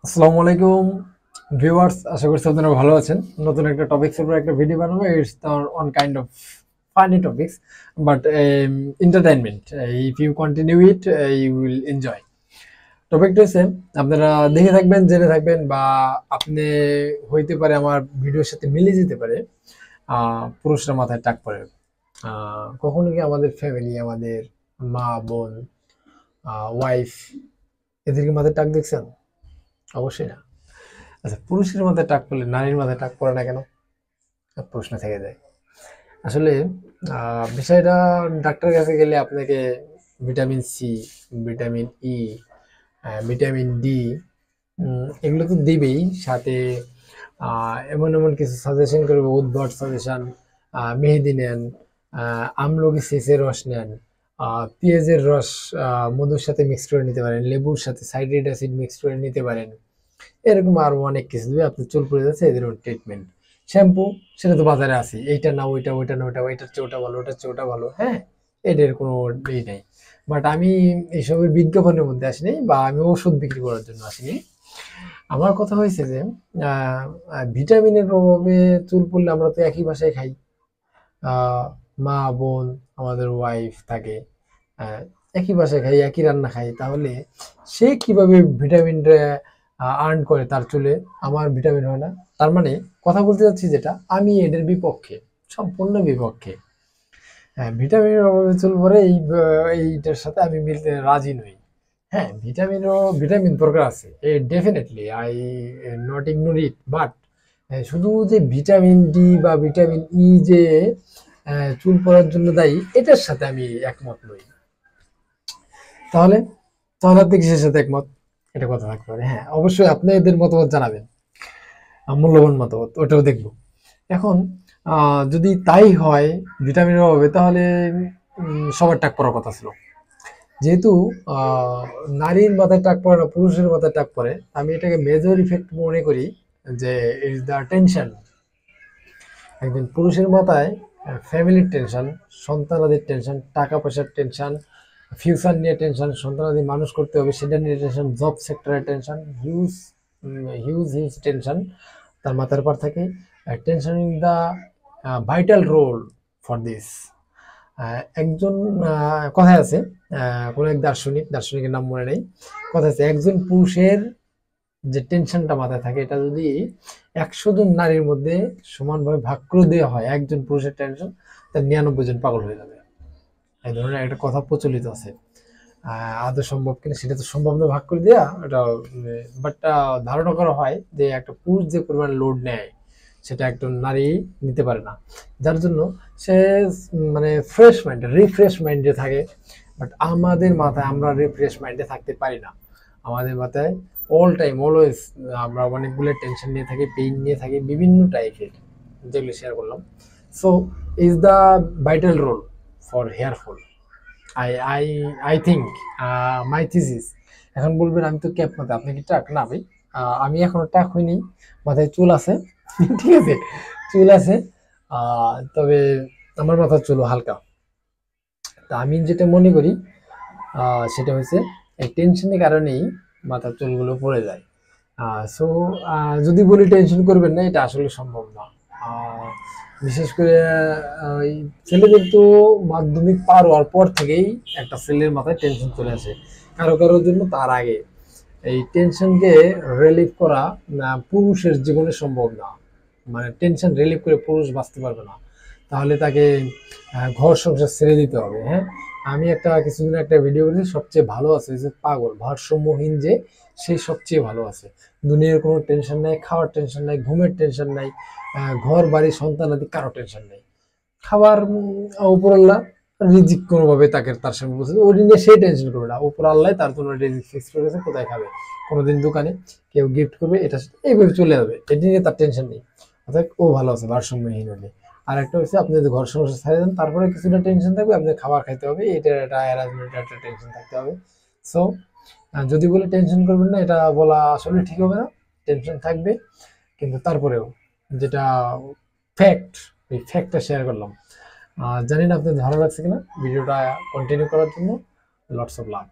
আসসালামু আলাইকুম ভিউয়ার্স, আশা করছি আপনারা ভালো আছেন। নতুন একটা টপিকস এর উপর একটা ভিডিও বানাবো। It's on kind of funny topics but entertainment. If you continue it you will enjoy. টপিকটা হচ্ছে, আপনারা দেখে থাকবেন, জেনে থাকবেন, বা আপনি হইতে পারে আমার ভিডিওর সাথে মিলে যেতে পারে। পুরুষরা মাথায় টাক পরে। কখনো কি আমাদের ফ্যামিলি, আমাদের মা বোন, ওয়াইফ, এদেরকে মাথায় টাক দেখছেন? অবশ্যই না। আচ্ছা, পুরুষের মাথায় টাক পড়লে নারীর মাথায় টাক পড়ে না কেন? প্রশ্ন থেকে যায়। আসলে বিষয়টা, ডাক্তারের কাছে গেলে আপনাকে vitamin C, vitamin E, vitamin D এগুলো তো দিবেই। সাথে এমন এমন কিছু সাজেশন করবে, উদ্ভট সাজেশন। মেহেদি নেন, আমলকি সিসের রস নেন, পেঁয়াজের রস মধুর সাথে মিক্স করে নিতে পারেন, লেবুর সাথে সাইট্রিক অ্যাসিড মিক্স করে নিতে পারেন। এরকম আরো অনেক কিছু দিবে। আপনার চুল পড়ে যাচ্ছে, এদের ট্রিটমেন্ট। শ্যাম্পু, সেটা তো বাজারে আছে, এইটা না ওইটা, ওইটা না ওইটা, ওইটার চেয়ে ওটা ভালো, ওটার চেয়ে ওটা ভালো, হ্যাঁ। এদের কোনো ই নেই। বাট আমি এইসবের বিজ্ঞাপনের মধ্যে আসিনি, বা আমি ওষুধ বিক্রি করার জন্য আসিনি। আমার কথা হয়েছে যে ভিটামিনের প্রভাবে চুল পড়লে আমরা তো একই বাসায় খাই। আহ, মা বোন, আমাদের ওয়াইফ থাকে, আহ, একই বাসায় খাই, একই রান্না খাই, তাহলে সে কিভাবে ভিটামিন আর্ন করে তার চুলে, আমার ভিটামিন হয় না? তার মানে কথা বলতে চাচ্ছি যেটা, আমি এদের বিপক্ষে, সম্পূর্ণ বিপক্ষে। হ্যাঁ, ভিটামিনের অভাবে চুল পড়ে, এইটার সাথে আমি মিলতে রাজি নই। হ্যাঁ, ভিটামিন দরকার আছে, definitely I not ignore it, but শুধু যে ভিটামিন ডি বা ভিটামিন ই যে চুল পড়ার জন্য দায়ী, এটার সাথে আমি একমত নই। তাহলে তাহলে আপনি কিসের সাথে একমত? এটা কথা থাকতে পারে। হ্যাঁ, অবশ্যই আপনি এদের মতামত জানাবেন, মূল্যবান মতামত, ওটাও দেখবো। এখন যদি তাই হয় ভিটামিনের অভাবে, তাহলে সবার টাক পড়ার কথা ছিল। যেহেতু আহ, নারীর মাথায় টাক পড়ে না, পুরুষের মাথায় টাক পড়ে, আমি এটাকে মেজর ইফেক্ট মনে করি। যে ইজ দ্য টেনশন। একজন পুরুষের মাথায় ফ্যামিলির টেনশন, সন্তানাদের টেনশন, টাকা পয়সার টেনশন, ফিউচার নিয়ে টেনশন, সন্তানাদি মানুষ করতে হবে সেটা নিয়ে টেনশন, জব সেক্টরের tension, huge huge huge tension তার মাথার উপর থাকে। Tension in the vital role for this. একজন কথায় আছে, কোন এক দার্শনিকের নাম মনে নেই, কথা আছে, একজন পুরুষের যে টেনশনটা মাথায় থাকে, এটা যদি 100 জন নারীর মধ্যে সমানভাবে ভাগ করে দেওয়া হয়, একজন পুরুষের টেনশন, তার 99 জন পাগল হয়ে যাবে। এই ধরনের একটা কথা প্রচলিত আছে। আদৌ সম্ভব কিনা সেটা তো সম্ভব না ভাগ করে দেওয়া, এটা বাট ধারণা করা হয় যে একটা পুরুষ যে পরিমাণ লোড নেয়, সেটা একটা নারী নিতে পারে না। যার জন্য সে মানে ফ্রেশ মাইন্ড, রিফ্রেশ মাইন্ডে থাকে। বাট আমাদের মাথায়, আমরা রিফ্রেশ মাইন্ডে থাকতে পারি না। আমাদের মাথায় অল টাইম, অলওয়েজ আমরা অনেকগুলো টেনশন নিয়ে থাকি, পেইন নিয়ে থাকি, বিভিন্ন টাইপের, যেগুলো শেয়ার করলাম। So is the vital role for hair fall. I I I think my thesis. এখন বলবেন আমি তো ক্যাপ মাথা, আপনি কি টাক? না ভাই, আমি এখনো টাক হইনি, মাথায় চুল আছে। ঠিক আছে, চুল আছে, তবে আমার মাথার চুল হালকা। তা আমি যেটা মনে করি, সেটা হচ্ছে এই টেনশনের কারণেই মাথার চুলগুলো পড়ে যায়। সো যদি বলি টেনশন করবেন না, এটা আসলে সম্ভব না। আহ, বিশেষ করে ওই ছেলেদের তো মাধ্যমিক পার হওয়ার পর থেকেই একটা ছেলের মাথায় টেনশন চলে আসে, কারো কারোর জন্য তার আগে। এই টেনশনকে রিলিভ করা পুরুষের জীবনে সম্ভব না। মানে টেনশন রিলিভ করে পুরুষ বাঁচতে পারবে না, তাহলে তাকে ঘর সংসার ছেড়ে দিতে হবে। হ্যাঁ, আমি কিছুদিন একটা ভিডিও করেছি, সবচেয়ে ভালো আছে যে পাগল ভারসাম্যহীন, যে সেই সবচেয়ে ভালো আছে। দুনিয়ার কোনো টেনশন নাই, খাওয়ার টেনশন নাই, ঘুমের টেনশন নাই, ঘর বাড়ি সন্তান আদি কারো টেনশন নেই। খাবার উপরাল্লাহ রিজিক কোনোভাবে তাকে তার সঙ্গে বলছে, ওই নিয়ে সে টেনশন করবে না, উপর আল্লাহ তার জন্য রিজিক ফিক্স করে গেছে, কোথায় খাবে, কোনোদিন দোকানে কেউ গিফট করবে, এটা এইভাবে চলে যাবে, এটা নিয়ে তার টেনশন নেই। অর্থাৎ ও ভালো আছে ভারসাম্যহীন হলে। আর একটা হচ্ছে, আপনি যদি ঘর সংসার ছাড়ে দেন, তারপরে কিছুটা টেনশন থাকবে, আপনার খাবার খাইতে হবে, এটার একটা অ্যারেঞ্জমেন্ট, একটা টেনশন থাকতে হবে। সো যদি বলে টেনশন করবেন না, এটা বলা আসলে ঠিক হবে না। টেনশন থাকবে, কিন্তু তারপরেও যেটা ফ্যাক্ট, এই ফ্যাক্টটা শেয়ার করলাম। জানি না আপনাদের ভালো লাগছে কিনা ভিডিওটা কন্টিনিউ করার জন্য। Lots of love.